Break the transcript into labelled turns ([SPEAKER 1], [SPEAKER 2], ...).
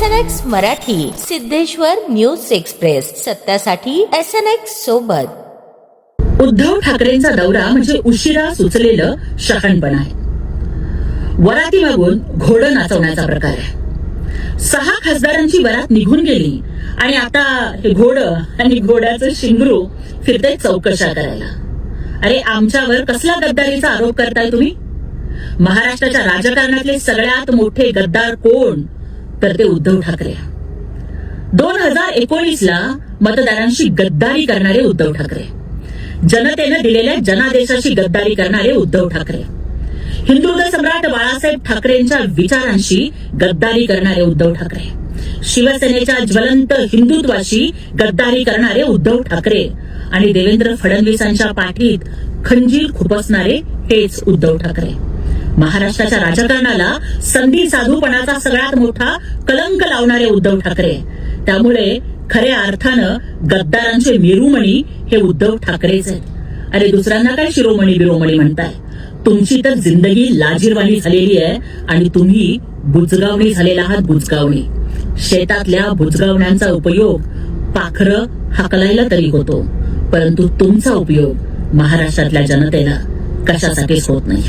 [SPEAKER 1] SNX Marathi, Siddheshwar news express, सत्यासाठी SNX सोबत.
[SPEAKER 2] उद्धव ठाकरेंचा दौरा म्हणजे उशिरा सुचलेलं शहाणपण आहे. वराती मागून घोडं नाचवण्याचा प्रकार आहे. 6 खासदारांची वरात निघून गेली आणि आता हे घोडं आणि घोड्याचं शिंगरू फिरते चौकशा करायला. अरे आमच्यावर कसला गद्दारीचा आरोप करताय तुम्ही? महाराष्ट्राच्या राजकारणातले सगळ्यात मोठे गद्दार कोण? तर ते उद्धव ठाकरे. 2019ला मतदारांशी गद्दारी करणारे उद्धव ठाकरे, जनतेनं दिलेल्या जनादेशाशी गद्दारी करणारे उद्धव ठाकरे, हिंदुत्व सम्राट बाळासाहेब ठाकरेंच्या विचारांशी गद्दारी करणारे उद्धव ठाकरे, शिवसेनेच्या ज्वलंत हिंदुत्वाशी गद्दारी करणारे उद्धव ठाकरे आणि देवेंद्र फडणवीसांच्या पाठीत खंजीर खुपसणारे हेच उद्धव ठाकरे. महाराष्ट्राच्या राजकारणाला संधी साधूपणाचा सगळ्यात मोठा कलंक लावणारे उद्धव ठाकरे. त्यामुळे खऱ्या अर्थानं गद्दारांचे मेरुमणी हे उद्धव ठाकरेच आहेत. अरे दुसऱ्यांना काय शिरोमणी बिरोमणी म्हणताय? तुमची तर जिंदगी लाजिरवाणी झालेली आहे आणि तुम्ही बुजगावणी झालेला आहात. बुजगावणी, शेतातल्या बुजगावण्यांचा उपयोग पाखरं हाकलायला तरी होतो, परंतु तुमचा उपयोग महाराष्ट्रातल्या जनतेला कशासाठीच होत नाही.